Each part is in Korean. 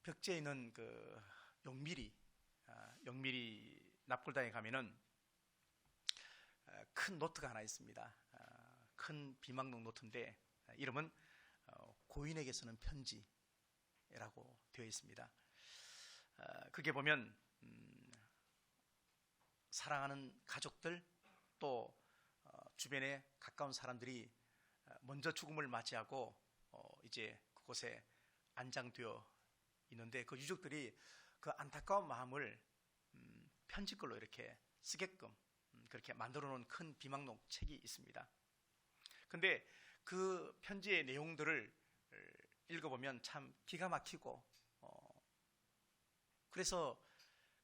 벽지에 있는 그 용미리 납골당에 가면은 큰 노트가 하나 있습니다. 큰 비망록 노트인데 이름은 고인에게 쓰는 편지라고 되어 있습니다. 그게 보면 사랑하는 가족들 또 주변에 가까운 사람들이 먼저 죽음을 맞이하고 이제 그곳에 안장되어 있는데 그 유족들이 그 안타까운 마음을 편지글로 이렇게 쓰게끔 그렇게 만들어 놓은 큰 비망록 책이 있습니다. 근데 그 편지의 내용들을 읽어보면 참 기가 막히고 그래서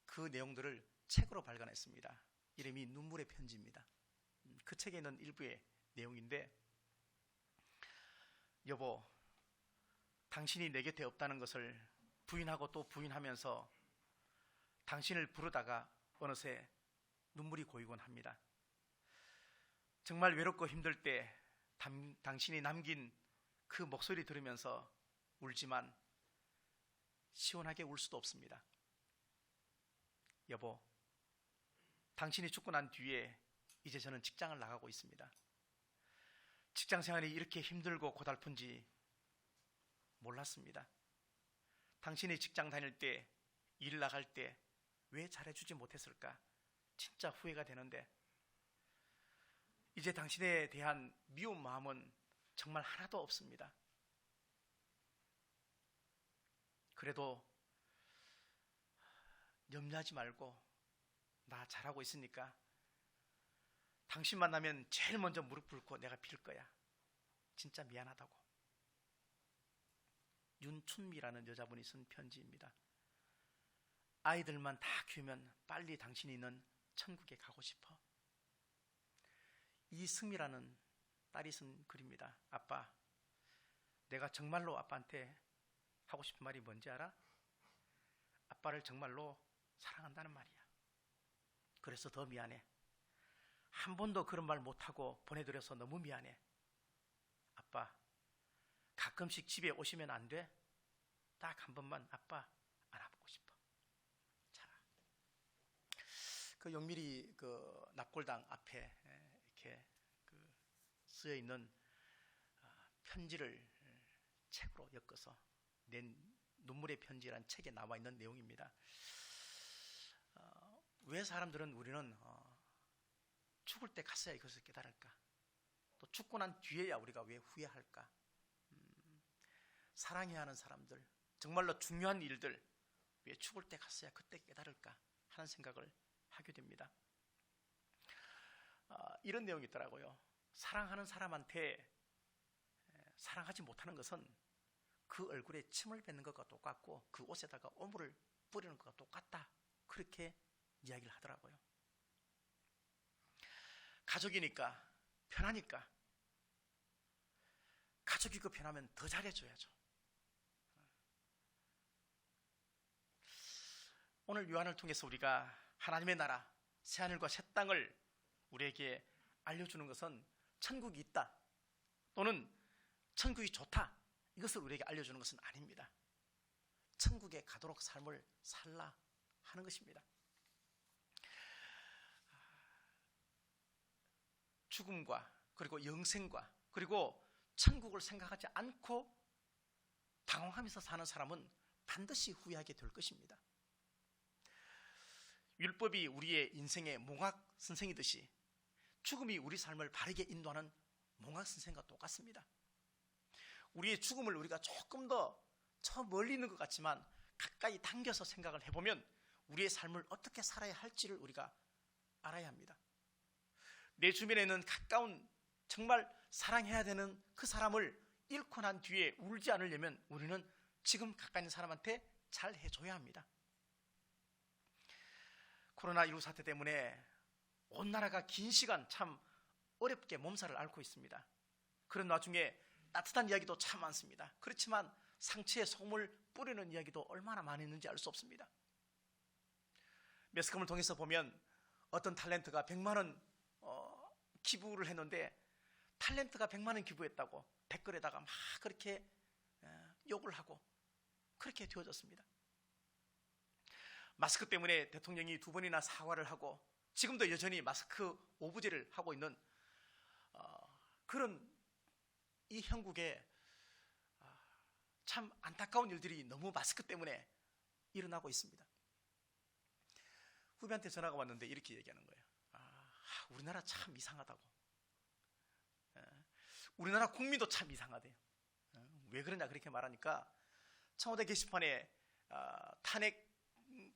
그 내용들을 책으로 발간했습니다. 이름이 눈물의 편지입니다. 그 책에 있는 일부의 내용인데, 여보, 당신이 내 곁에 없다는 것을 부인하고 또 부인하면서 당신을 부르다가 어느새 눈물이 고이곤 합니다. 정말 외롭고 힘들 때 당신이 남긴 그 목소리 들으면서 울지만 시원하게 울 수도 없습니다. 여보, 당신이 죽고 난 뒤에 이제 저는 직장을 나가고 있습니다. 직장 생활이 이렇게 힘들고 고달픈지 몰랐습니다. 당신이 직장 다닐 때, 일 나갈 때 왜 잘해주지 못했을까? 진짜 후회가 되는데 이제 당신에 대한 미운 마음은 정말 하나도 없습니다. 그래도 염려하지 말고 나 잘하고 있으니까 당신 만나면 제일 먼저 무릎 꿇고 내가 빌 거야. 진짜 미안하다고. 윤춘미라는 여자분이 쓴 편지입니다. 아이들만 다 키우면 빨리 당신이 있는 천국에 가고 싶어. 이승미라는 딸이 쓴 글입니다. 아빠, 내가 정말로 아빠한테 하고 싶은 말이 뭔지 알아? 아빠를 정말로 사랑한다는 말이야. 그래서 더 미안해. 한 번도 그런 말 못하고 보내드려서 너무 미안해. 아빠, 가끔씩 집에 오시면 안 돼? 딱 한 번만 아빠 안아보고 싶어. 자, 그 용미리 그 납골당 앞에 이렇게 그 쓰여 있는 편지를 책으로 엮어서 낸 눈물의 편지라는 책에 나와 있는 내용입니다. 왜 사람들은 우리는 죽을 때 갔어야 이것을 깨달을까? 또 죽고 난 뒤에야 우리가 왜 후회할까? 사랑해야 하는 사람들, 정말로 중요한 일들 왜 죽을 때 갔어야 그때 깨달을까 하는 생각을 하게 됩니다. 이런 내용이 있더라고요. 사랑하는 사람한테 사랑하지 못하는 것은 그 얼굴에 침을 뱉는 것과 똑같고 그 옷에다가 오물을 뿌리는 것과 똑같다. 그렇게 이야기를 하더라고요. 가족이니까 편하니까 가족이고 편하면 더 잘해줘야죠. 오늘 요한을 통해서 우리가 하나님의 나라, 새하늘과 새 땅을 우리에게 알려주는 것은 천국이 있다 또는 천국이 좋다 이것을 우리에게 알려주는 것은 아닙니다. 천국에 가도록 삶을 살라 하는 것입니다. 죽음과 그리고 영생과 그리고 천국을 생각하지 않고 방황하면서 사는 사람은 반드시 후회하게 될 것입니다. 율법이 우리의 인생의 몽학 선생이듯이 죽음이 우리 삶을 바르게 인도하는 몽학 선생과 똑같습니다. 우리의 죽음을 우리가 조금 더 저 멀리 있는 것 같지만 가까이 당겨서 생각을 해보면 우리의 삶을 어떻게 살아야 할지를 우리가 알아야 합니다. 내 주변에 있는 가까운 정말 사랑해야 되는 그 사람을 잃고 난 뒤에 울지 않으려면 우리는 지금 가까이 있는 사람한테 잘 해줘야 합니다. 코로나19 사태 때문에 온 나라가 긴 시간 참 어렵게 몸살을 앓고 있습니다. 그런 와중에 따뜻한 이야기도 참 많습니다. 그렇지만 상처에 소금을 뿌리는 이야기도 얼마나 많이 있는지 알 수 없습니다. 매스컴을 통해서 보면 어떤 탤런트가 100만 원 기부를 했는데 탤런트가 100만 원 기부했다고 댓글에다가 막 그렇게 욕을 하고 그렇게 되어졌습니다. 마스크 때문에 대통령이 2번이나 사과를 하고 지금도 여전히 마스크 오부제를 하고 있는 그런 이 형국에 참 안타까운 일들이 너무 마스크 때문에 일어나고 있습니다. 후배한테 전화가 왔는데 이렇게 얘기하는 거예요. 우리나라 참 이상하다고. 우리나라 국민도 참 이상하대요. 왜 그러냐 그렇게 말하니까 청와대 게시판에 탄핵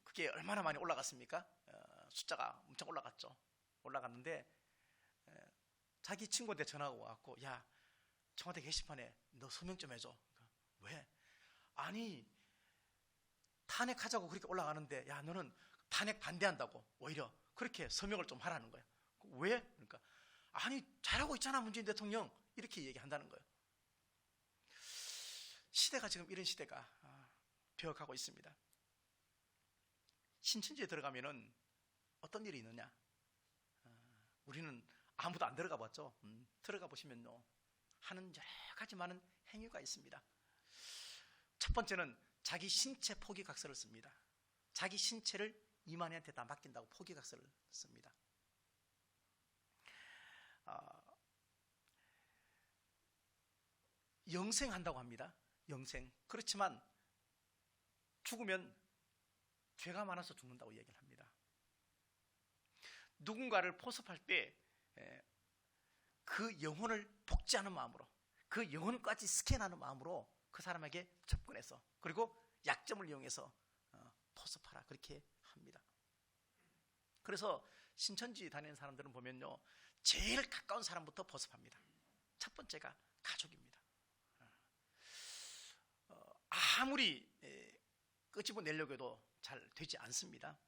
그게 얼마나 많이 올라갔습니까? 숫자가 엄청 올라갔죠. 올라갔는데 자기 친구한테 전화가 와갖고 야 청와대 게시판에 너 서명 좀 해줘. 왜? 아니 탄핵하자고 그렇게 올라가는데 야 너는 탄핵 반대한다고 오히려 그렇게 서명을 좀 하라는 거야. 왜? 그러니까 아니 잘하고 있잖아 문재인 대통령 이렇게 얘기한다는 거예요. 시대가 지금 이런 시대가 되어가고 있습니다. 신천지에 들어가면은 어떤 일이 있느냐? 우리는 아무도 안 들어가 봤죠. 들어가 보시면요 하는 여러 가지 많은 행위가 있습니다. 첫 번째는 자기 신체 포기각서를 씁니다. 자기 신체를 이만희한테 다 맡긴다고 포기각서를 씁니다. 영생한다고 합니다. 영생. 그렇지만 죽으면 죄가 많아서 죽는다고 얘기를 합니다. 누군가를 포섭할 때 그 영혼을 복제하는 마음으로 그 영혼까지 스캔하는 마음으로 그 사람에게 접근해서 그리고 약점을 이용해서 포섭하라 그렇게 합니다. 그래서 신천지 다니는 사람들은 보면요 제일 가까운 사람부터 포섭합니다. 첫 번째가 가족입니다. 아무리 끄집어내려고 해도 잘 되지 않습니다.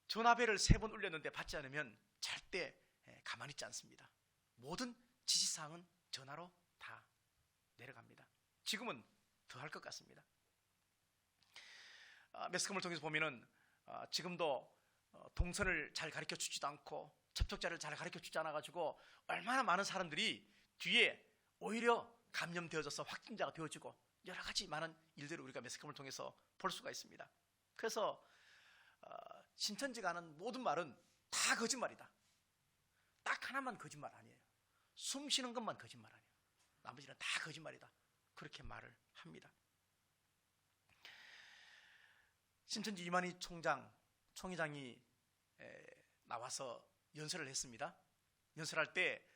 전화벨을 3번 울렸는데 받지 않으면 절대 가만히 있지 않습니다. 모든 지시사항은 전화로 다 내려갑니다. 지금은 더 할 것 같습니다. 매스컴을 통해서 보면은 지금도 동선을 잘 가르쳐 주지도 않고 접촉자를 잘 가르쳐 주지 않아 가지고 얼마나 많은 사람들이 뒤에 오히려 감염되어져서 확진자가 되어지고 여러 가지 많은 일들을 우리가 매스컴을 통해서 볼 수가 있습니다. 그래서 신천지가 하는 모든 말은 다 거짓말이다. 딱 하나만 거짓말 아니에요. 숨 쉬는 것만 거짓말 아니에요. 나머지는 다 거짓말이다. 그렇게 말을 합니다. 신천지 이만희 총회장이 나와서 연설을 했습니다. 연설할 때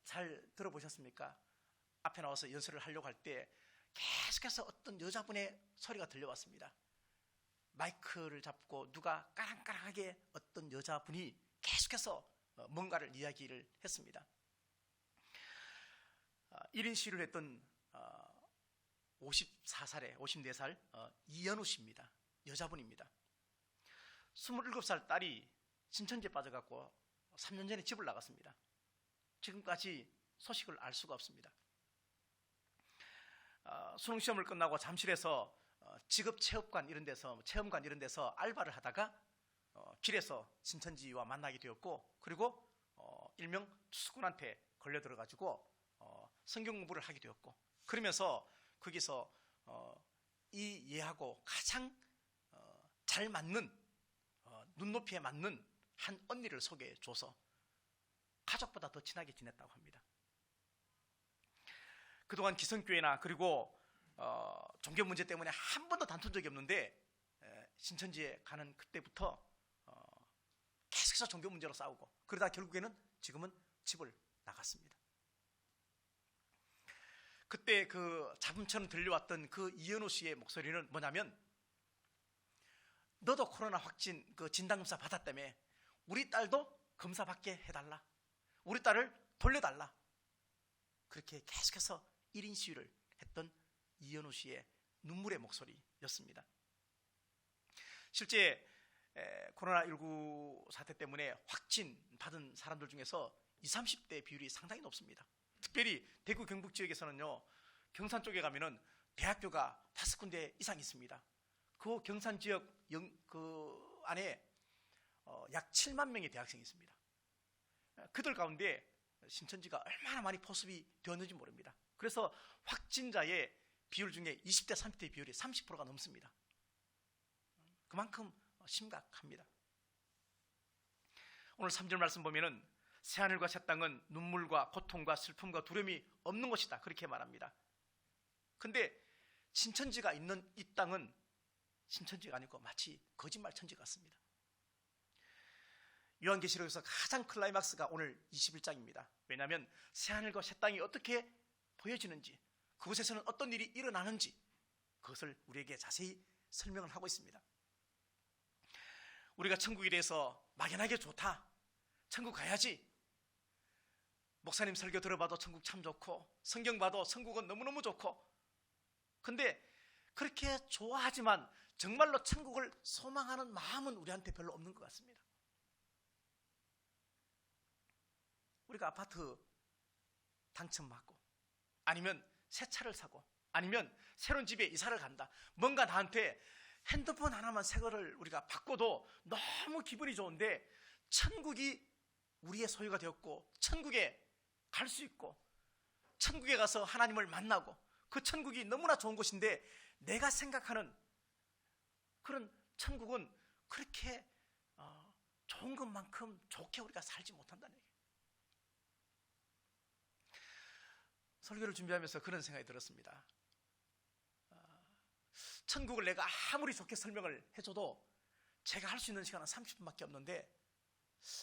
잘 들어보셨습니까? 앞에 나와서 연설을 하려고 할 때 계속해서 어떤 여자분의 소리가 들려왔습니다. 마이크를 잡고 누가 까랑까랑하게 어떤 여자분이 계속해서 뭔가를 이야기를 했습니다. 1인 시위를 했던 54살 이연우 씨입니다. 여자분입니다. 27살 딸이 신천지에 빠져갖고 3년 전에 집을 나갔습니다. 지금까지 소식을 알 수가 없습니다. 수능시험을 끝나고 잠실에서 직업체험관 이런 데서 알바를 하다가 길에서 신천지와 만나게 되었고 그리고 일명 투수꾼한테 걸려들어가지고 성경 공부를 하게 되었고 그러면서 거기서 이 얘하고 가장 잘 맞는 눈높이에 맞는 한 언니를 소개해줘서 가족보다 더 친하게 지냈다고 합니다. 그동안 기성교회나 그리고 종교 문제 때문에 한 번도 다툰 적이 없는데 신천지에 가는 그때부터 계속해서 종교 문제로 싸우고 그러다 결국에는 지금은 집을 나갔습니다. 그때 그 잡음처럼 들려왔던 그 이현우 씨의 목소리는 뭐냐면 너도 코로나 확진 그 진단검사 받았다며 우리 딸도 검사 받게 해달라. 우리 딸을 돌려달라. 그렇게 계속해서 1인 시위를 했던 이현우 씨의 눈물의 목소리였습니다. 실제 코로나19 사태 때문에 확진 받은 사람들 중에서 20, 30대 비율이 상당히 높습니다. 특별히 대구 경북 지역에서는요 경산 쪽에 가면은 대학교가 5군데 이상 있습니다. 그 경산 지역 그 안에 약 7만 명의 대학생이 있습니다. 그들 가운데 신천지가 얼마나 많이 포섭이 되었는지 모릅니다. 그래서 확진자의 비율 중에 20대 30대 비율이 30%가 넘습니다. 그만큼 심각합니다. 오늘 3절 말씀 보면은 새하늘과 새 땅은 눈물과 고통과 슬픔과 두려움이 없는 곳이다, 그렇게 말합니다. 근데 신천지가 있는 이 땅은 신천지가 아니고 마치 거짓말 천지 같습니다. 요한계시록에서 가장 클라이막스가 오늘 21장입니다. 왜냐하면 새하늘과 새 땅이 어떻게 보여지는지, 그곳에서는 어떤 일이 일어나는지 그것을 우리에게 자세히 설명을 하고 있습니다. 우리가 천국에 대해서 막연하게 좋다, 천국 가야지, 목사님 설교 들어봐도 천국 참 좋고 성경 봐도 천국은 너무너무 좋고, 근데 그렇게 좋아하지만 정말로 천국을 소망하는 마음은 우리한테 별로 없는 것 같습니다. 우리가 아파트 당첨받고, 아니면 새 차를 사고, 아니면 새로운 집에 이사를 간다, 뭔가 나한테 핸드폰 하나만 새 거를 우리가 바꿔도 너무 기분이 좋은데, 천국이 우리의 소유가 되었고 천국에 갈 수 있고 천국에 가서 하나님을 만나고 그 천국이 너무나 좋은 곳인데, 내가 생각하는 그런 천국은 그렇게 좋은 것만큼 좋게 우리가 살지 못한다는 얘기예요. 설교를 준비하면서 그런 생각이 들었습니다. 천국을 내가 아무리 좋게 설명을 해줘도 제가 할 수 있는 시간은 30분밖에 없는데,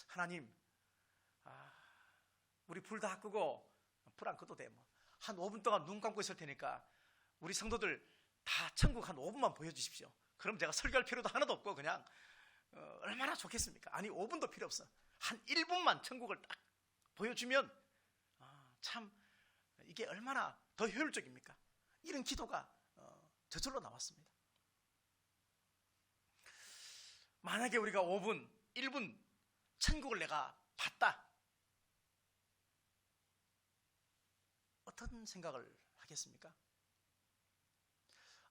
하나님, 우리 불 다 끄고, 불 안 끄도 돼, 한 5분 동안 눈 감고 있을 테니까 우리 성도들 다 천국 한 5분만 보여주십시오. 그럼 제가 설교할 필요도 하나도 없고 그냥 얼마나 좋겠습니까? 아니, 5분도 필요 없어. 한 1분만 천국을 딱 보여주면 참 이게 얼마나 더 효율적입니까? 이런 기도가 저절로 나왔습니다. 만약에 우리가 5분, 1분 천국을 내가 봤다, 어떤 생각을 하겠습니까?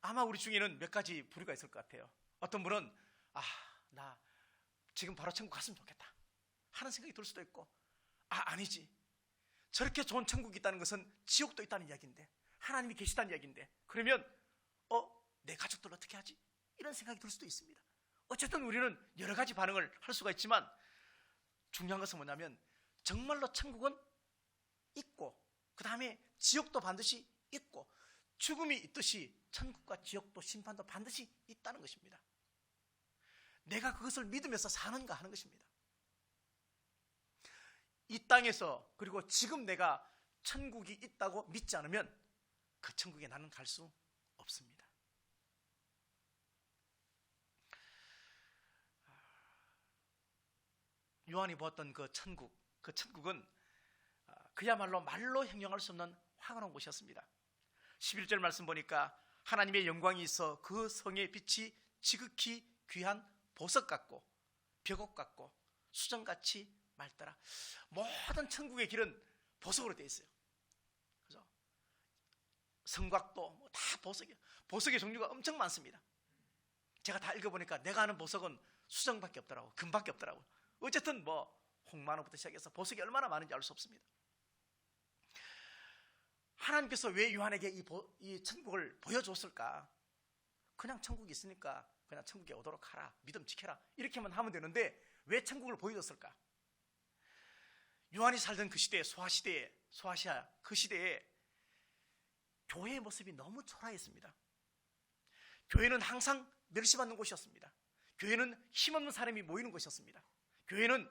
아마 우리 중에는 몇 가지 부류가 있을 것 같아요. 어떤 분은 나 지금 바로 천국 갔으면 좋겠다 하는 생각이 들 수도 있고, 아니지, 저렇게 좋은 천국이 있다는 것은 지옥도 있다는 이야기인데, 하나님이 계시다는 이야기인데, 그러면 내 가족들 어떻게 하지? 이런 생각이 들 수도 있습니다. 어쨌든 우리는 여러 가지 반응을 할 수가 있지만, 중요한 것은 뭐냐면 정말로 천국은 있고, 그 다음에 지옥도 반드시 있고, 죽음이 있듯이 천국과 지옥도 심판도 반드시 있다는 것입니다. 내가 그것을 믿으면서 사는가 하는 것입니다. 이 땅에서, 그리고 지금 내가 천국이 있다고 믿지 않으면 그 천국에 나는 갈 수 없습니다. 요한이 보았던 그 천국은 그야말로 말로 형용할 수 없는 황홀한 곳이었습니다. 11절 말씀 보니까 하나님의 영광이 있어 그 성의 빛이 지극히 귀한 보석 같고 벽옥 같고 수정같이 맑더라. 모든 천국의 길은 보석으로 되어 있어요. 그죠? 성곽도 다 보석이에요. 보석의 종류가 엄청 많습니다. 제가 다 읽어보니까 내가 아는 보석은 수정밖에 없더라고, 금밖에 없더라고. 어쨌든 홍만호부터 시작해서 보석이 얼마나 많은지 알 수 없습니다. 하나님께서 왜 요한에게 이 천국을 보여줬을까? 그냥 천국이 있으니까 그냥 천국에 오도록 하라, 믿음 지켜라, 이렇게만 하면 되는데 왜 천국을 보여줬을까? 요한이 살던 그 시대, 소아시아 그 시대에 교회의 모습이 너무 초라했습니다. 교회는 항상 멸시받는 곳이었습니다. 교회는 힘없는 사람이 모이는 곳이었습니다. 교회는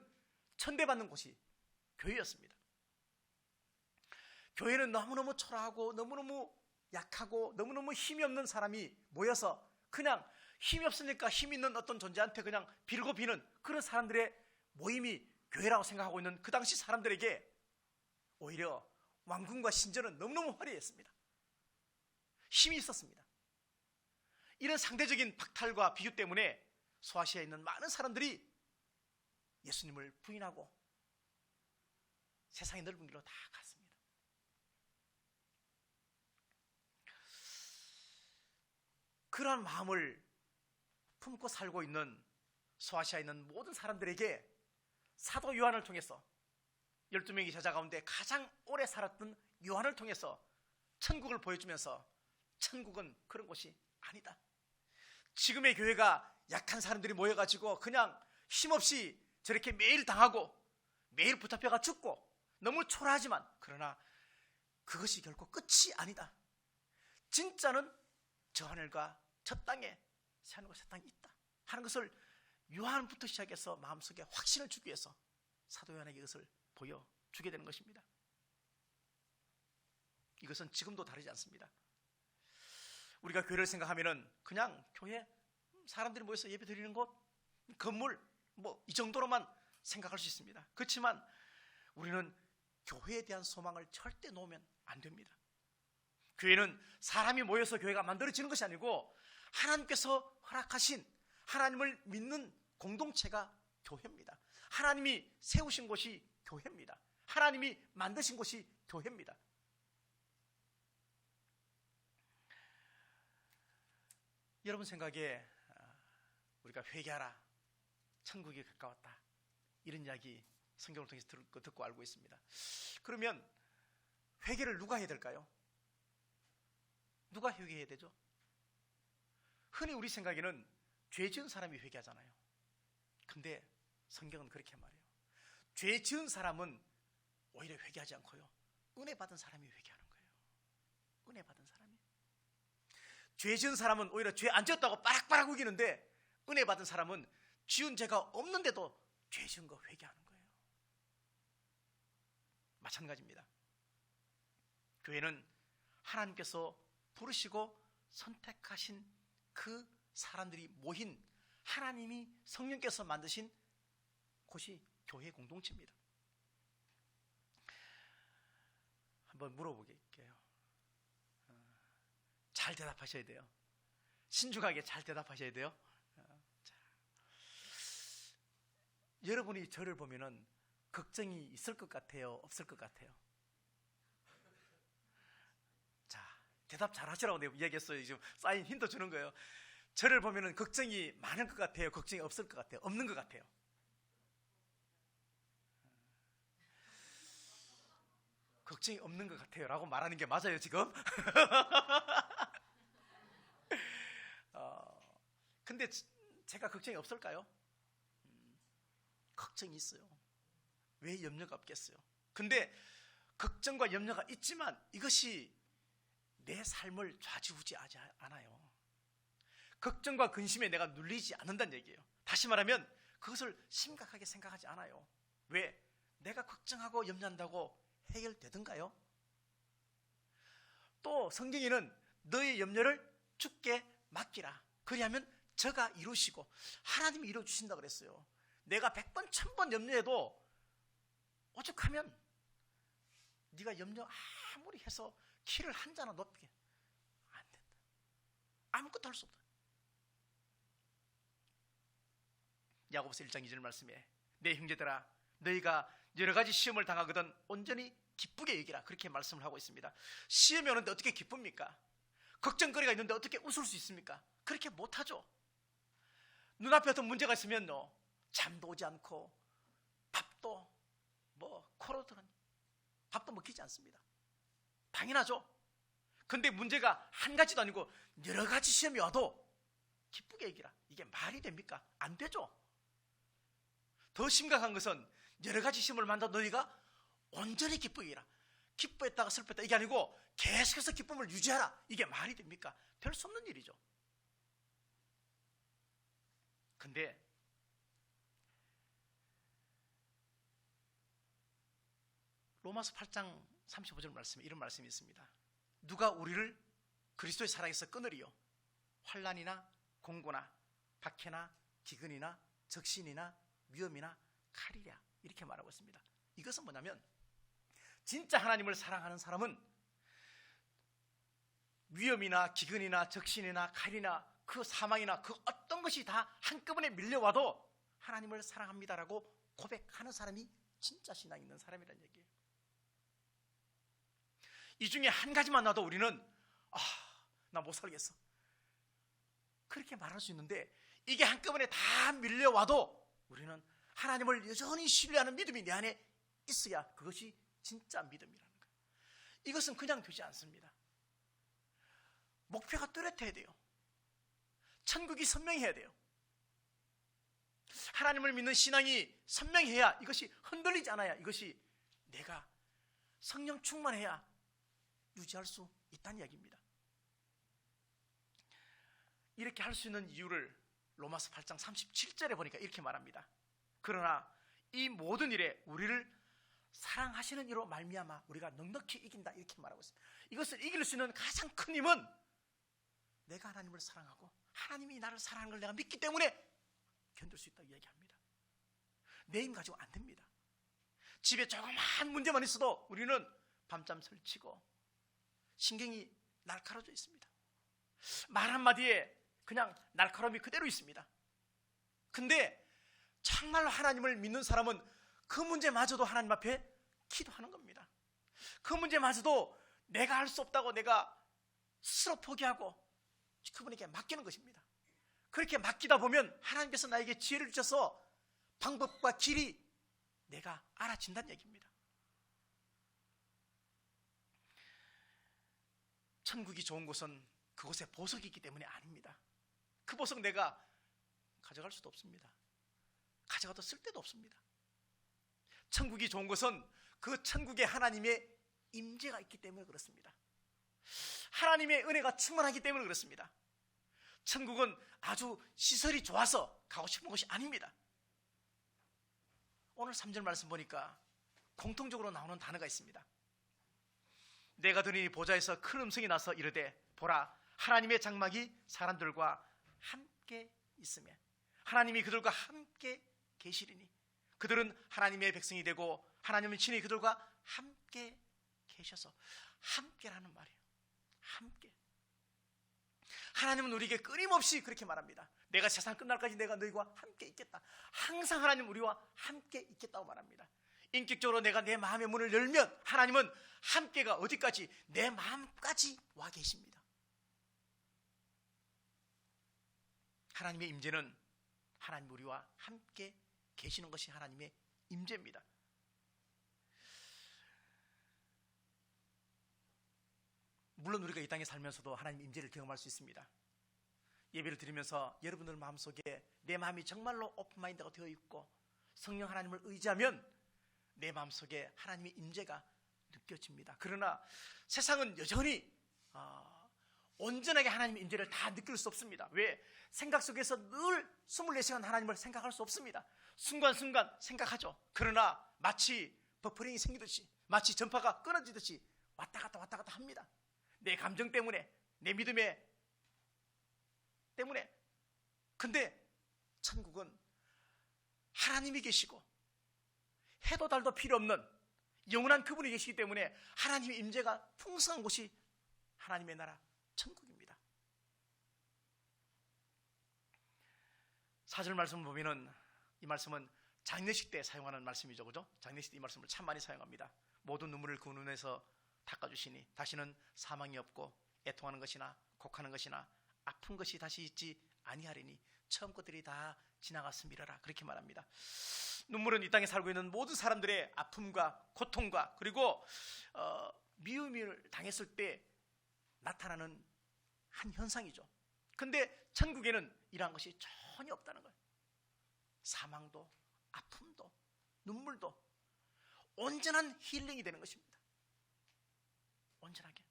천대받는 곳이 교회였습니다. 교회는 너무너무 초라하고 너무너무 약하고 너무너무 힘이 없는 사람이 모여서 그냥 힘이 없으니까 힘 있는 어떤 존재한테 그냥 빌고 비는 그런 사람들의 모임이 교회라고 생각하고 있는 그 당시 사람들에게 오히려 왕궁과 신전은 너무너무 화려했습니다. 힘이 있었습니다. 이런 상대적인 박탈과 비교 때문에 소아시아에 있는 많은 사람들이 예수님을 부인하고 세상의 넓은 길로 다 갔습니다. 그러한 마음을 품고 살고 있는 소아시아에 있는 모든 사람들에게 사도 요한을 통해서 12명의 제자 가운데 가장 오래 살았던 요한을 통해서 천국을 보여주면서 천국은 그런 곳이 아니다. 지금의 교회가 약한 사람들이 모여가지고 그냥 힘없이 저렇게 매일 당하고 매일 붙잡혀가 죽고 너무 초라하지만, 그러나 그것이 결코 끝이 아니다. 진짜는 저 하늘과 저 땅에, 새 하늘과 새 땅이 있다 하는 것을 요한부터 시작해서 마음속에 확신을 주기 위해서 사도 요한에게 이것을 보여주게 되는 것입니다. 이것은 지금도 다르지 않습니다. 우리가 교회를 생각하면은 그냥 교회, 사람들이 모여서 예배 드리는 곳, 건물, 뭐 이 정도로만 생각할 수 있습니다. 그렇지만 우리는 교회에 대한 소망을 절대 놓으면 안 됩니다. 교회는 사람이 모여서 교회가 만들어지는 것이 아니고 하나님께서 허락하신, 하나님을 믿는 공동체가 교회입니다. 하나님이 세우신 곳이 교회입니다. 하나님이 만드신 곳이 교회입니다. 여러분 생각에 우리가 회개하라, 천국이 가까웠다, 이런 이야기 성경을 통해서 듣고 알고 있습니다. 그러면 회개를 누가 해야 될까요? 누가 회개해야 되죠? 흔히 우리 생각에는 죄 지은 사람이 회개하잖아요. 근데 성경은 그렇게 말해요. 죄 지은 사람은 오히려 회개하지 않고요, 은혜 받은 사람이 회개하는 거예요. 은혜 받은 사람이. 죄 지은 사람은 오히려 죄 안 지었다고 빠락빠락 우기는데, 은혜 받은 사람은 지은 죄가 없는데도 죄 지은 거 회개하는 거예요. 마찬가지입니다. 교회는 하나님께서 부르시고 선택하신 그 사람들이 모인, 하나님이 성령께서 만드신 곳이 교회 공동체입니다. 한번 물어보게요. 잘 대답하셔야 돼요. 신중하게 잘 대답하셔야 돼요. 자, 여러분이 저를 보면은 걱정이 있을 것 같아요, 없을 것 같아요? 자, 대답 잘 하시라고 내가 이야기했어요. 지금 쌓인 힌트 주는 거예요. 저를 보면은 걱정이 많을 것 같아요, 걱정이 없을 것 같아요, 없는 것 같아요? 걱정이 없는 것 같아요 라고 말하는 게 맞아요 지금? 근데 제가 걱정이 없을까요? 걱정이 있어요. 왜 염려가 없겠어요? 근데 걱정과 염려가 있지만 이것이 내 삶을 좌지우지하지 않아요. 걱정과 근심에 내가 눌리지 않는다는 얘기예요. 다시 말하면 그것을 심각하게 생각하지 않아요. 왜? 내가 걱정하고 염려한다고 해결되던가요? 또 성경에는 너의 염려를 주께 맡기라, 그리하면 저가 이루시고, 하나님이 이루어주신다 그랬어요. 내가 100번 1000번 염려해도 오죽하면 네가 염려 아무리 해서 키를 한 자나 높게 안 된다. 아무것도 할 수 없다. 야고보서 1장 2절 말씀에 내 형제들아, 너희가 여러 가지 시험을 당하거든 온전히 기쁘게 여기라, 그렇게 말씀을 하고 있습니다. 시험이 오는데 어떻게 기쁩니까? 걱정거리가 있는데 어떻게 웃을 수 있습니까? 그렇게 못하죠. 눈앞에 어떤 문제가 있으면 잠도 오지 않고 밥도 코로 들어간 밥도 먹히지 않습니다. 당연하죠. 근데 문제가 한 가지도 아니고 여러 가지 시험이 와도 기쁘게 여기라, 이게 말이 됩니까? 안 되죠. 더 심각한 것은 여러 가지 시험을 만나 너희가 온전히 기쁘게 여기라, 기뻐했다가 슬펐다 이게 아니고 계속해서 기쁨을 유지하라, 이게 말이 됩니까? 될 수 없는 일이죠. 근데 로마서 8장 35절 말씀에 이런 말씀이 있습니다. 누가 우리를 그리스도의 사랑에서 끊으리요? 환난이나 공고나 박해나 기근이나 적신이나 위험이나 칼이랴, 이렇게 말하고 있습니다. 이것은 뭐냐면 진짜 하나님을 사랑하는 사람은 위험이나 기근이나 적신이나 칼이나 그 사망이나 그 어떤 것이 다 한꺼번에 밀려와도 하나님을 사랑합니다라고 고백하는 사람이 진짜 신앙 있는 사람이라는 얘기예요. 이 중에 한 가지만 나도 우리는 나 못 살겠어, 그렇게 말할 수 있는데, 이게 한꺼번에 다 밀려와도 우리는 하나님을 여전히 신뢰하는 믿음이 내 안에 있어야 그것이 진짜 믿음이라는 거예요. 이것은 그냥 되지 않습니다. 목표가 뚜렷해야 돼요. 천국이 선명해야 돼요. 하나님을 믿는 신앙이 선명해야 이것이 흔들리지 않아야 이것이 내가 성령 충만해야 유지할 수 있다는 이야기입니다. 이렇게 할 수 있는 이유를 로마서 8장 37절에 보니까 이렇게 말합니다. 그러나 이 모든 일에 우리를 사랑하시는 이로 말미암아 우리가 넉넉히 이긴다 이렇게 말하고 있습니다. 이것을 이길 수 있는 가장 큰 힘은 내가 하나님을 사랑하고 하나님이 나를 사랑하는 걸 내가 믿기 때문에 견딜 수 있다고 이야기합니다. 내 힘 가지고 안 됩니다. 집에 조그마한 문제만 있어도 우리는 밤잠 설치고 신경이 날카로워져 있습니다. 말 한마디에 그냥 날카로움이 그대로 있습니다. 근데 정말로 하나님을 믿는 사람은 그 문제마저도 하나님 앞에 기도하는 겁니다. 그 문제마저도 내가 할 수 없다고 내가 스스로 포기하고 그분에게 맡기는 것입니다. 그렇게 맡기다 보면 하나님께서 나에게 지혜를 주셔서 방법과 길이 내가 알아진다는 얘기입니다. 천국이 좋은 곳은 그곳에 보석이 있기 때문에 아닙니다. 그 보석 내가 가져갈 수도 없습니다. 가져가도 쓸데도 없습니다. 천국이 좋은 것은 그 천국에 하나님의 임재가 있기 때문에 그렇습니다. 하나님의 은혜가 충만하기 때문에 그렇습니다. 천국은 아주 시설이 좋아서 가고 싶은 것이 아닙니다. 오늘 3절 말씀 보니까 공통적으로 나오는 단어가 있습니다. 내가 들으니 보좌에서 큰 음성이 나서 이르되 보라 하나님의 장막이 사람들과 함께 있으며 하나님이 그들과 함께 계시리니 그들은 하나님의 백성이 되고 하나님은 친히 그들과 함께 계셔서 함께라는 말이에요. 함께. 하나님은 우리에게 끊임없이 그렇게 말합니다. 내가 세상 끝날까지 내가 너희와 함께 있겠다. 항상 하나님 우리와 함께 있겠다고 말합니다. 인격적으로 내가 내 마음의 문을 열면 하나님은 함께가 어디까지? 내 마음까지 와 계십니다. 하나님의 임재는 하나님 우리와 함께 계시는 것이 하나님의 임재입니다. 물론 우리가 이 땅에 살면서도 하나님의 임재를 경험할 수 있습니다. 예배를 드리면서 여러분들 마음속에 내 마음이 정말로 오픈마인드가 되어 있고 성령 하나님을 의지하면 내 마음속에 하나님의 임재가 느껴집니다. 그러나 세상은 여전히 온전하게 하나님의 임재를 다 느낄 수 없습니다. 왜? 생각 속에서 늘 24시간 하나님을 생각할 수 없습니다. 순간순간 생각하죠. 그러나 마치 버퍼링이 생기듯이 마치 전파가 끊어지듯이 왔다 갔다 합니다. 내 감정 때문에 내 믿음에 때문에. 근데 천국은 하나님이 계시고 해도 달도 필요 없는 영원한 그분이 계시기 때문에 하나님의 임재가 풍성한 곳이 하나님의 나라 천국입니다. 4절 말씀을 보면은 이 말씀은 장례식 때 사용하는 말씀이죠. 그죠? 장례식 때 이 말씀을 참 많이 사용합니다. 모든 눈물을 그 눈에서 닦아주시니 다시는 사망이 없고 애통하는 것이나 곡하는 것이나 아픈 것이 다시 있지 아니하리니 처음 것들이 다 지나갔음이라라 그렇게 말합니다. 눈물은 이 땅에 살고 있는 모든 사람들의 아픔과 고통과 그리고 미움을 당했을 때 나타나는 한 현상이죠. 근데 천국에는 이러한 것이 전혀 없다는 거예요. 사망도 아픔도 눈물도 온전한 힐링이 되는 것입니다. 온전하게.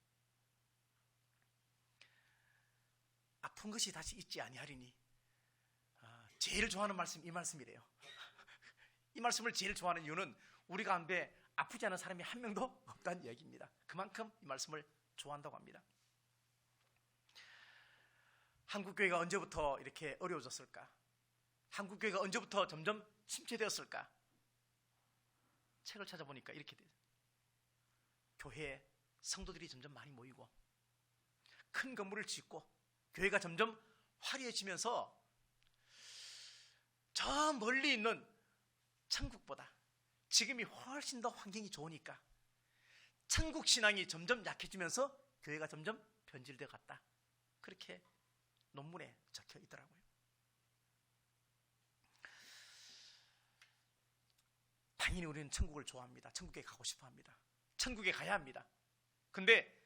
아픈 것이 다시 있지 아니하리니 제일 좋아하는 말씀 이 말씀이래요. 이 말씀을 제일 좋아하는 이유는 우리 가운데 아프지 않은 사람이 한 명도 없다는 이야기입니다. 그만큼 이 말씀을 좋아한다고 합니다. 한국교회가 언제부터 이렇게 어려워졌을까? 한국교회가 언제부터 점점 침체되었을까? 책을 찾아보니까 이렇게 돼요. 교회에 성도들이 점점 많이 모이고 큰 건물을 짓고 교회가 점점 화려해지면서 저 멀리 있는 천국보다 지금이 훨씬 더 환경이 좋으니까 천국 신앙이 점점 약해지면서 교회가 점점 변질되어 갔다. 그렇게 논문에 적혀 있더라고요. 당연히 우리는 천국을 좋아합니다. 천국에 가고 싶어 합니다. 천국에 가야 합니다. 근데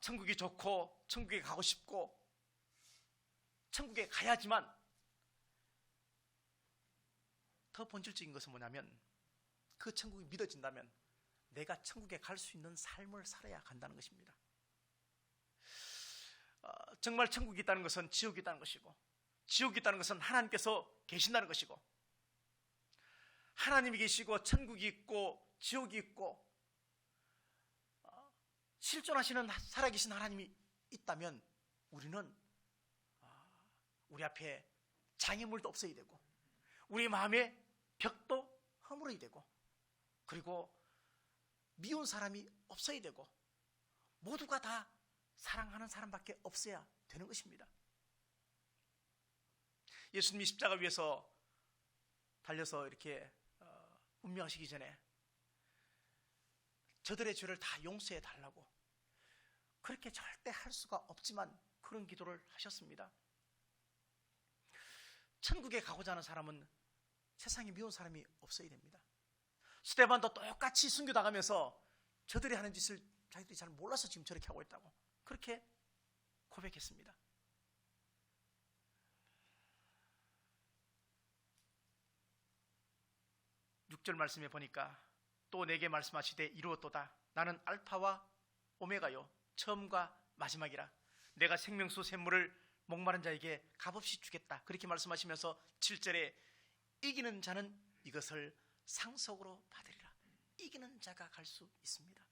천국이 좋고 천국에 가고 싶고 천국에 가야지만, 더 본질적인 것은 뭐냐면 그 천국이 믿어진다면 내가 천국에 갈 수 있는 삶을 살아야 간다는 것입니다. 정말 천국이 있다는 것은 지옥이 있다는 것이고, 지옥이 있다는 것은 하나님께서 계신다는 것이고, 하나님이 계시고 천국이 있고 지옥이 있고 실존하시는 살아계신 하나님이 있다면 우리는 우리 앞에 장애물도 없어야 되고, 우리 마음에 벽도 허물어야 되고, 그리고 미운 사람이 없어야 되고, 모두가 다 사랑하는 사람밖에 없어야 되는 것입니다. 예수님이 십자가 위에서 달려서 이렇게 운명하시기 전에 저들의 죄를 다 용서해 달라고, 그렇게 절대 할 수가 없지만 그런 기도를 하셨습니다. 천국에 가고자 하는 사람은 세상에 미운 사람이 없어야 됩니다. 스데반도 똑같이 순교당하면서 저들이 하는 짓을 자기들이 잘 몰라서 지금 저렇게 하고 있다고 그렇게 고백했습니다. 절 말씀에 보니까 또 내게 말씀하시되 이루었도다. 나는 알파와 오메가요 처음과 마지막이라. 내가 생명수 샘물을 목마른 자에게 값없이 주겠다. 그렇게 말씀하시면서 7절에 이기는 자는 이것을 상속으로 받으리라. 이기는 자가 갈 수 있습니다.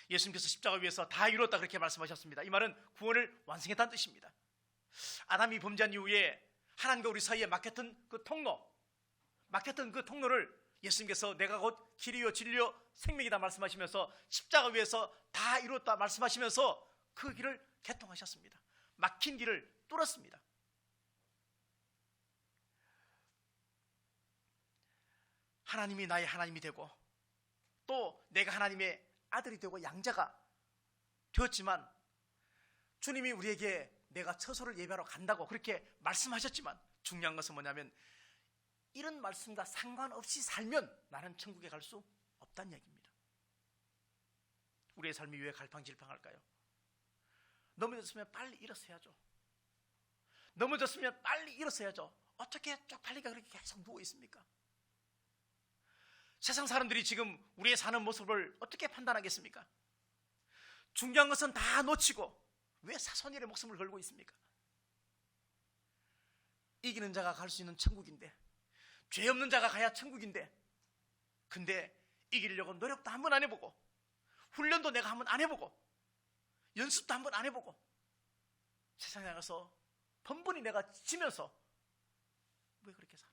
예수님께서 십자가 위에서 다 이루었다 그렇게 말씀하셨습니다. 이 말은 구원을 완성했다는 뜻입니다. 아담이 범죄한 이후에 하나님과 우리 사이에 막혔던 그 통로를 예수님께서 내가 곧 길이요 진리요 생명이다 말씀하시면서 십자가 위에서 다 이루었다 말씀하시면서 그 길을 개통하셨습니다. 막힌 길을 뚫었습니다. 하나님이 나의 하나님이 되고 또 내가 하나님의 아들이 되고 양자가 되었지만, 주님이 우리에게 내가 처소를 예배하러 간다고 그렇게 말씀하셨지만, 중요한 것은 뭐냐면 이런 말씀과 상관없이 살면 나는 천국에 갈 수 없다는 얘기입니다. 우리의 삶이 왜 갈팡질팡할까요? 넘어졌으면 빨리 일어서야죠. 넘어졌으면 빨리 일어서야죠. 어떻게 쪽팔리가 그렇게 계속 누워 있습니까? 세상 사람들이 지금 우리의 사는 모습을 어떻게 판단하겠습니까? 중요한 것은 다 놓치고 왜 사소한 일에 목숨을 걸고 있습니까? 이기는 자가 갈 수 있는 천국인데, 죄 없는 자가 가야 천국인데, 근데 이기려고 노력도 한번 안 해보고, 훈련도 내가 한번 안 해보고, 연습도 한번 안 해보고, 세상에 나가서 번번이 내가 지면서 왜 그렇게 살아요?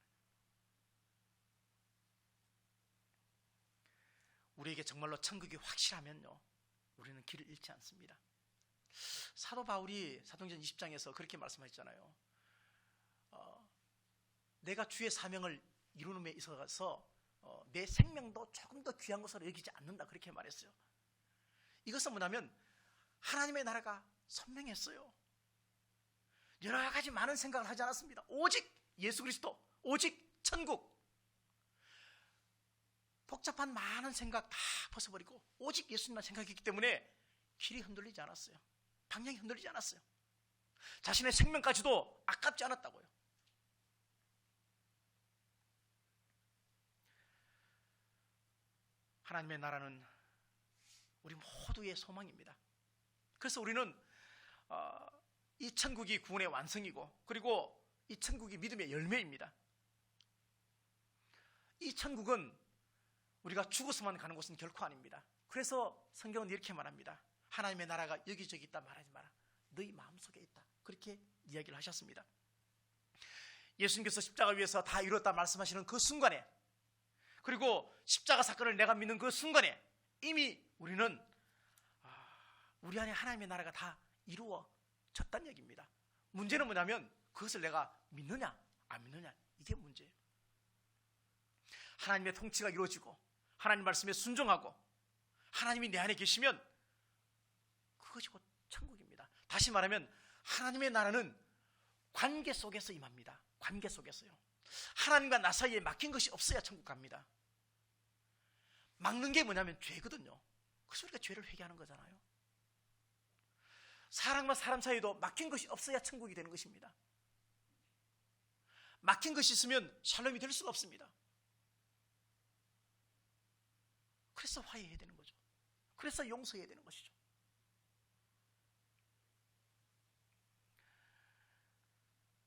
우리에게 정말로 천국이 확실하면요, 우리는 길을 잃지 않습니다. 사도 바울이 사도행전 20장에서 그렇게 말씀하셨잖아요. 내가 주의 사명을 이루는 데 있어서 내 생명도 조금 더 귀한 것으로 여기지 않는다 그렇게 말했어요. 이것은 뭐냐면 하나님의 나라가 선명했어요. 여러 가지 많은 생각을 하지 않았습니다. 오직 예수 그리스도, 오직 천국, 복잡한 많은 생각 다 벗어버리고 오직 예수님만 생각했기 때문에 길이 흔들리지 않았어요. 방향이 흔들리지 않았어요. 자신의 생명까지도 아깝지 않았다고요. 하나님의 나라는 우리 모두의 소망입니다. 그래서 우리는 이 천국이 구원의 완성이고, 그리고 이 천국이 믿음의 열매입니다. 이 천국은 우리가 죽어서만 가는 곳은 결코 아닙니다. 그래서 성경은 이렇게 말합니다. 하나님의 나라가 여기저기 있다 말하지 마라. 너희 마음속에 있다. 그렇게 이야기를 하셨습니다. 예수님께서 십자가 위에서 다 이뤘다 말씀하시는 그 순간에, 그리고 십자가 사건을 내가 믿는 그 순간에 이미 우리는 우리 안에 하나님의 나라가 다 이루어졌다는 얘기입니다. 문제는 뭐냐면 그것을 내가 믿느냐 안 믿느냐, 이게 문제예요. 하나님의 통치가 이루어지고 하나님 말씀에 순종하고 하나님이 내 안에 계시면 그것이 곧 천국입니다. 다시 말하면 하나님의 나라는 관계 속에서 임합니다. 관계 속에서요. 하나님과 나 사이에 막힌 것이 없어야 천국 갑니다. 막는 게 뭐냐면 죄거든요. 그래서 우리가 죄를 회개하는 거잖아요. 사람과 사람 사이도 막힌 것이 없어야 천국이 되는 것입니다. 막힌 것이 있으면 샬롬이 될 수가 없습니다. 그래서 화해해야 되는 거죠. 그래서 용서해야 되는 것이죠.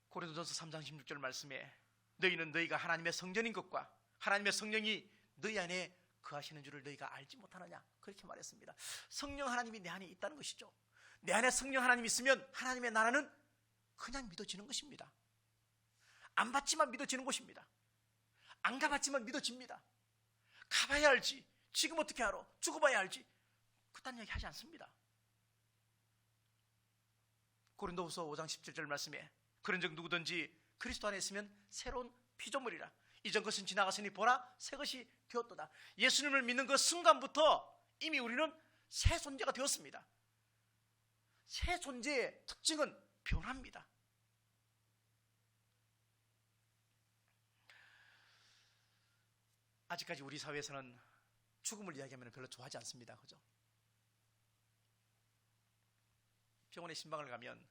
고린도전서 3장 16절 말씀에 너희는 너희가 하나님의 성전인 것과 하나님의 성령이 너희 안에 거하시는 줄을 너희가 알지 못하느냐, 그렇게 말했습니다. 성령 하나님이 내 안에 있다는 것이죠. 내 안에 성령 하나님이 있으면 하나님의 나라는 그냥 믿어지는 것입니다. 안 받지만 믿어지는 것입니다. 안 가봤지만 믿어집니다. 가봐야 알지, 지금 어떻게 알아, 죽어봐야 알지, 그딴 얘기 하지 않습니다. 고린도후서 5장 17절 말씀에 그런즉 누구든지 그리스도 안에 있으면 새로운 피조물이라, 이전 것은 지나갔으니 보라 새 것이 되었도다. 예수님을 믿는 그 순간부터 이미 우리는 새 존재가 되었습니다. 새 존재의 특징은 변합니다. 아직까지 우리 사회에서는 죽음을 이야기하면 별로 좋아하지 않습니다. 그죠? 병원에 신방을 가면,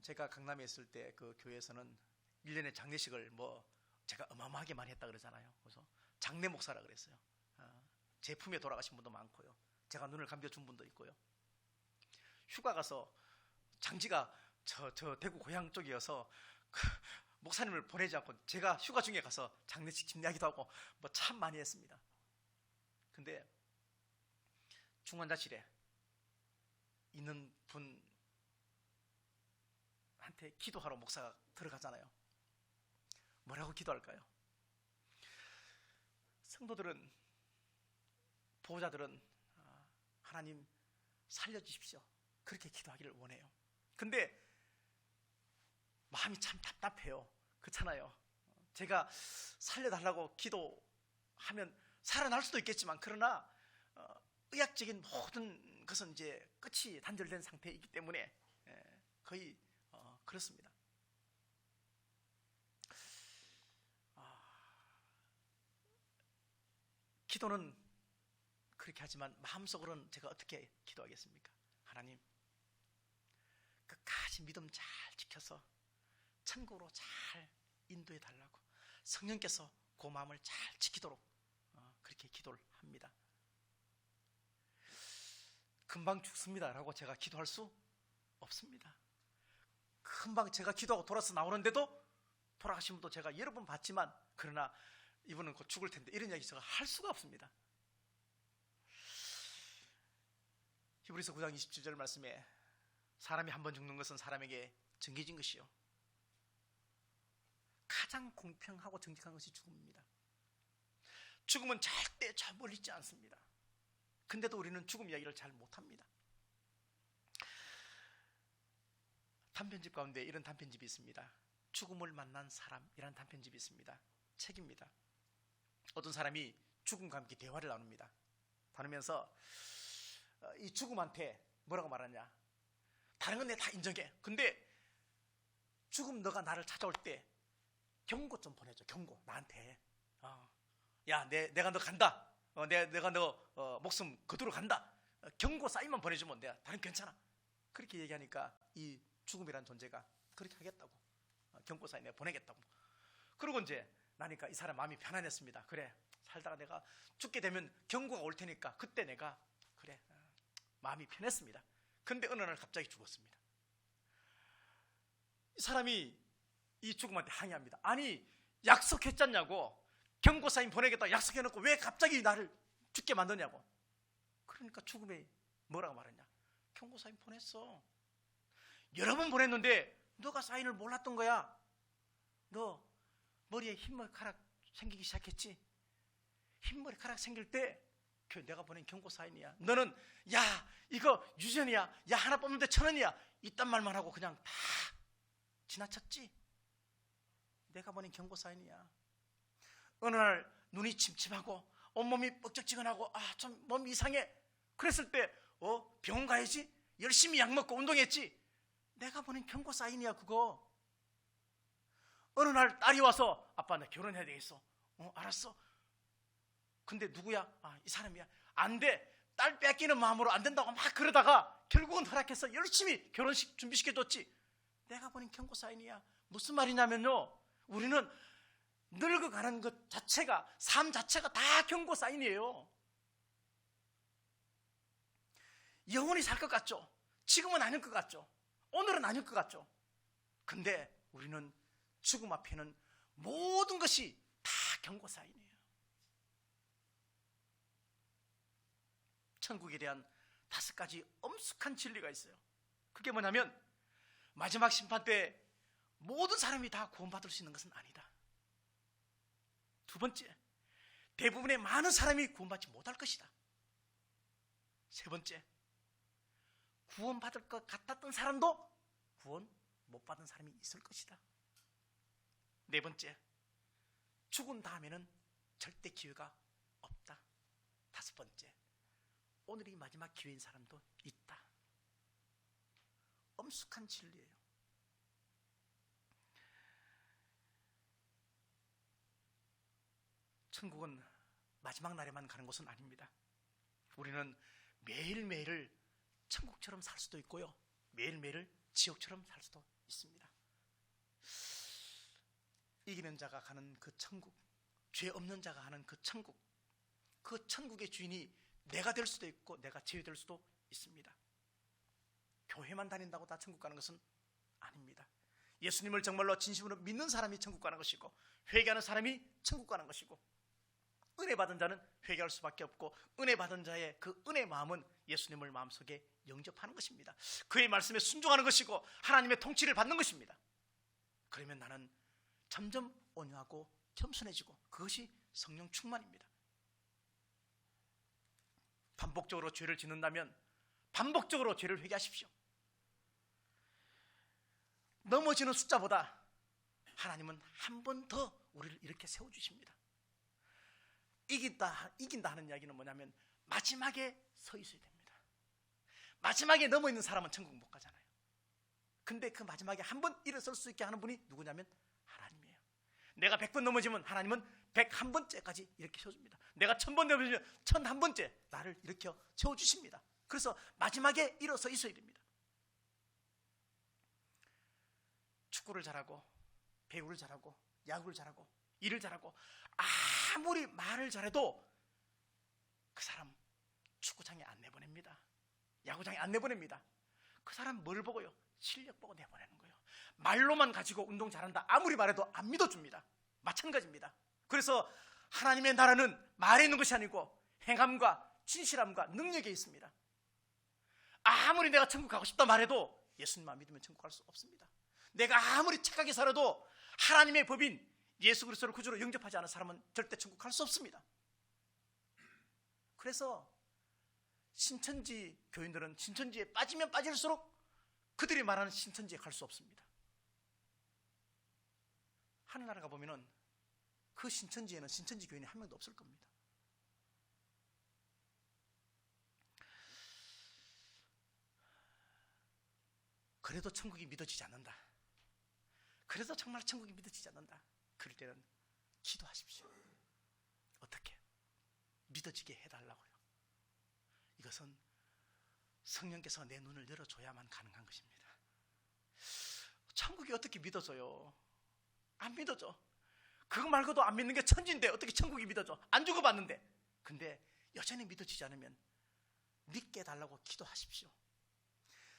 제가 강남에 있을 때 그 교회에서는 1년에 장례식을 제가 어마어마하게 많이 했다 그러잖아요. 그래서 장례 목사라 그랬어요. 제품에 돌아가신 분도 많고요. 제가 눈을 감겨준 분도 있고요. 휴가 가서 장지가 저 대구 고향 쪽이어서 목사님을 보내지 않고 제가 휴가 중에 가서 장례식 집례하기도 하고 참 많이 했습니다. 근데 중환자실에 있는 분한테 기도하러 목사가 들어가잖아요. 뭐라고 기도할까요? 성도들은, 보호자들은 하나님 살려주십시오, 그렇게 기도하기를 원해요. 근데 마음이 참 답답해요. 그렇잖아요. 제가 살려달라고 기도하면 살아날 수도 있겠지만, 그러나 의학적인 모든 것은 이제 끝이 단절된 상태이기 때문에 거의 그렇습니다. 기도는 그렇게 하지만 마음속으로는 제가 어떻게 기도하겠습니까? 하나님, 끝까지 믿음 잘 지켜서 천국으로 잘 인도해 달라고, 성령께서 그 마음을 잘 지키도록 그렇게 기도를 합니다. 금방 죽습니다 라고 제가 기도할 수 없습니다. 금방 제가 기도하고 돌아서 나오는데도, 돌아가신 분도 제가 여러 번 봤지만, 그러나 이분은 곧 죽을 텐데, 이런 이야기 제가 할 수가 없습니다. 히브리서 9장 27절 말씀에 사람이 한 번 죽는 것은 사람에게 정해진 것이요, 가장 공평하고 정직한 것이 죽음입니다. 죽음은 절대 저 멀리 있지 않습니다. 근데도 우리는 죽음 이야기를 잘 못합니다. 단편집 가운데 이런 단편집이 있습니다. 죽음을 만난 사람이라는 단편집이 있습니다. 책입니다. 어떤 사람이 죽음과 함께 대화를 나눕니다. 나누면서 이 죽음한테 뭐라고 말하냐, 다른 건 내가 다 인정해, 근데 죽음 너가 나를 찾아올 때 경고 좀 보내줘. 경고 나한테. 야, 내가 너 간다. 내가 너 목숨 거두러 간다. 경고 사인만 보내주면 내가 다른 괜찮아. 그렇게 얘기하니까 이 죽음이란 존재가 그렇게 하겠다고, 경고 사인 내가 보내겠다고. 그러고 이제 나니까 이 사람 마음이 편안했습니다. 그래, 살다가 내가 죽게 되면 경고가 올 테니까 그때 내가 그래, 마음이 편했습니다. 근데 어느 날 갑자기 죽었습니다. 이 사람이 이 죽음한테 항의합니다. 아니, 약속했잖냐고, 경고 사인 보내겠다고 약속해놓고 왜 갑자기 나를 죽게 만드냐고. 그러니까 죽음에 뭐라고 말했냐, 경고 사인 보냈어. 여러 번 보냈는데 너가 사인을 몰랐던 거야. 너 머리에 흰머리카락 생기기 시작했지. 흰머리카락 생길 때 그 내가 보낸 경고 사인이야. 너는 야 이거 유전이야, 야 하나 뽑는데 1,000원이야, 이딴 말만 하고 그냥 다 지나쳤지. 내가 보낸 경고 사인이야. 어느 날 눈이 침침하고 온몸이 뻑적지근하고 좀 몸이 이상해. 그랬을 때 병원 가야지. 열심히 약 먹고 운동했지. 내가 보낸 경고 사인이야 그거. 어느 날 딸이 와서 아빠 나 결혼해야 되겠어. 알았어. 근데 누구야? 이 사람이야. 안 돼. 딸 뺏기는 마음으로 안 된다고 막 그러다가 결국은 허락해서 열심히 결혼식 준비시켜줬지. 내가 보낸 경고 사인이야. 무슨 말이냐면요, 우리는 늙어가는 것 자체가, 삶 자체가 다 경고 사인이에요. 영원히 살 것 같죠? 지금은 아닐 것 같죠? 오늘은 아닐 것 같죠? 근데 우리는 죽음 앞에는 모든 것이 다 경고 사인이에요. 천국에 대한 5가지 엄숙한 진리가 있어요. 그게 뭐냐면, 마지막 심판 때 모든 사람이 다 구원받을 수 있는 것은 아니다. 두 번째, 대부분의 많은 사람이 구원받지 못할 것이다. 세 번째, 구원받을 것 같았던 사람도 구원 못 받은 사람이 있을 것이다. 네 번째, 죽은 다음에는 절대 기회가 없다. 다섯 번째, 오늘이 마지막 기회인 사람도 있다. 엄숙한 진리예요. 천국은 마지막 날에만 가는 곳은 아닙니다. 우리는 매일매일을 천국처럼 살 수도 있고요, 매일매일을 지옥처럼 살 수도 있습니다. 이기는 자가 가는 그 천국, 죄 없는 자가 가는 그 천국, 그 천국의 주인이 내가 될 수도 있고 내가 제외될 수도 있습니다. 교회만 다닌다고 다 천국 가는 것은 아닙니다. 예수님을 정말로 진심으로 믿는 사람이 천국 가는 것이고, 회개하는 사람이 천국 가는 것이고, 은혜 받은 자는 회개할 수밖에 없고, 은혜 받은 자의 그 은혜 마음은 예수님을 마음속에 영접하는 것입니다. 그의 말씀에 순종하는 것이고 하나님의 통치를 받는 것입니다. 그러면 나는 점점 온유하고 겸손해지고, 그것이 성령 충만입니다. 반복적으로 죄를 짓는다면 반복적으로 죄를 회개하십시오. 넘어지는 숫자보다 하나님은 한 번 더 우리를 이렇게 세워주십니다. 이긴다 하는 이야기는 뭐냐면, 마지막에 서 있어야 됩니다. 마지막에 넘어있는 사람은 천국 못 가잖아요. 근데 그 마지막에 한 번 일어설 수 있게 하는 분이 누구냐면 하나님이에요. 내가 100번 넘어지면 하나님은 101번째까지 이렇게 세워줍니다. 내가 1000번 넘어지면 1001번째 나를 이렇게 세워주십니다. 그래서 마지막에 일어서 있어야 됩니다. 축구를 잘하고 배구를 잘하고 야구를 잘하고 일을 잘하고 아무리 말을 잘해도 그 사람 축구장에 안 내보냅니다. 야구장에 안 내보냅니다. 그 사람 뭘 보고요? 실력 보고 내보내는 거예요. 말로만 가지고 운동 잘한다 아무리 말해도 안 믿어줍니다. 마찬가지입니다. 그래서 하나님의 나라는 말에 있는 것이 아니고 행함과 진실함과 능력에 있습니다. 아무리 내가 천국 가고 싶다 말해도 예수님만 믿으면 천국 갈 수 없습니다. 내가 아무리 착하게 살아도 하나님의 법인 예수 그리스도를 구주로 영접하지 않은 사람은 절대 천국 갈 수 없습니다. 그래서 신천지 교인들은 신천지에 빠지면 빠질수록 그들이 말하는 신천지에 갈 수 없습니다. 하늘나라 가보면은 그 신천지에는 신천지 교인이 한 명도 없을 겁니다. 그래도 천국이 믿어지지 않는다. 그래도 정말 천국이 믿어지지 않는다. 그럴 때는 기도하십시오. 어떻게? 믿어지게 해달라고요. 이것은 성령께서 내 눈을 열어줘야만 가능한 것입니다. 천국이 어떻게 믿어져요? 안 믿어져. 그거 말고도 안 믿는 게 천지인데 어떻게 천국이 믿어져? 안 주고받는데. 근데 여전히 믿어지지 않으면 믿게 해달라고 기도하십시오.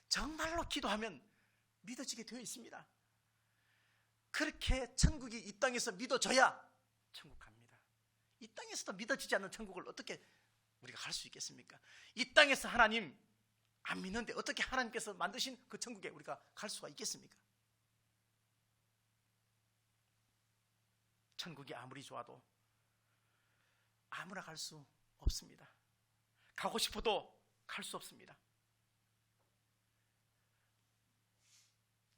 정말로 기도하면 믿어지게 되어 있습니다. 그렇게 천국이 이 땅에서 믿어져야 천국 갑니다. 이 땅에서도 믿어지지 않는 천국을 어떻게 우리가 갈 수 있겠습니까? 이 땅에서 하나님 안 믿는데 어떻게 하나님께서 만드신 그 천국에 우리가 갈 수가 있겠습니까? 천국이 아무리 좋아도 아무나 갈 수 없습니다. 가고 싶어도 갈 수 없습니다.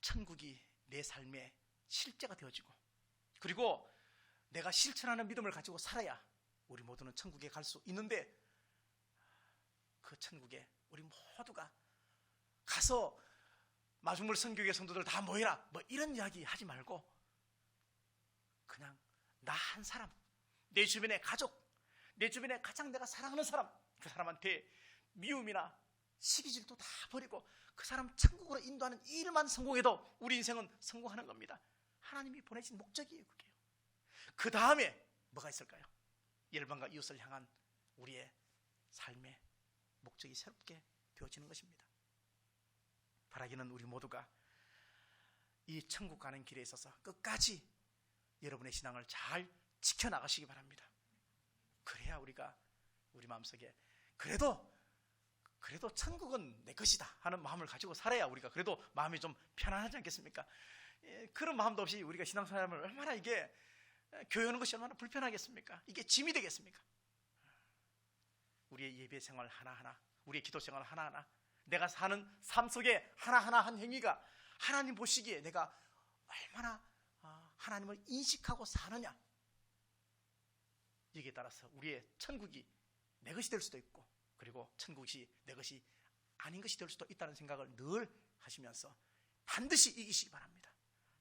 천국이 내 삶의 실제가 되어지고, 그리고 내가 실천하는 믿음을 가지고 살아야 우리 모두는 천국에 갈 수 있는데, 그 천국에 우리 모두가 가서 마중물 선교회 성도들 다 모여라 뭐 이런 이야기 하지 말고, 그냥 나 한 사람, 내 주변의 가족, 내 주변에 가장 내가 사랑하는 사람, 그 사람한테 미움이나 시기질도 다 버리고 그 사람 천국으로 인도하는 이 일만 성공해도 우리 인생은 성공하는 겁니다. 하나님이 보내신 목적이에요. 그게요. 그 다음에 뭐가 있을까요? 열방과 이웃을 향한 우리의 삶의 목적이 새롭게 되어지는 것입니다. 바라기는 우리 모두가 이 천국 가는 길에 있어서 끝까지 여러분의 신앙을 잘 지켜나가시기 바랍니다. 그래야 우리가 우리 마음속에 그래도 천국은 내 것이다 하는 마음을 가지고 살아야 우리가 그래도 마음이 좀 편안하지 않겠습니까? 그런 마음도 없이 우리가 신앙생활을 얼마나 이게 교회 오는 것이 얼마나 불편하겠습니까? 이게 짐이 되겠습니까? 우리의 예배 생활 하나하나, 우리의 기도 생활 하나하나, 내가 사는 삶 속에 하나하나 한 행위가 하나님 보시기에 내가 얼마나 하나님을 인식하고 사느냐, 여기에 따라서 우리의 천국이 내 것이 될 수도 있고, 그리고 천국이 내 것이 아닌 것이 될 수도 있다는 생각을 늘 하시면서 반드시 이기시기 바랍니다.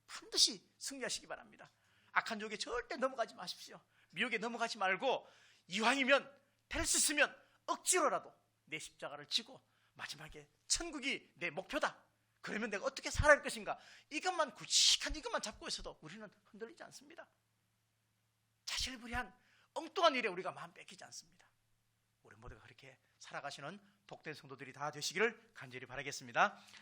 반드시 승리하시기 바랍니다. 악한 유혹에 절대 넘어가지 마십시오. 미혹에 넘어가지 말고 이왕이면 될 수 있으면 억지로라도 내 십자가를 지고 마지막에 천국이 내 목표다. 그러면 내가 어떻게 살아야 할 것인가, 이것만 굵직한 이것만 잡고 있어도 우리는 흔들리지 않습니다. 자질구레한 엉뚱한 일에 우리가 마음 뺏기지 않습니다. 우리 모두가 그렇게 살아가시는 복된 성도들이 다 되시기를 간절히 바라겠습니다.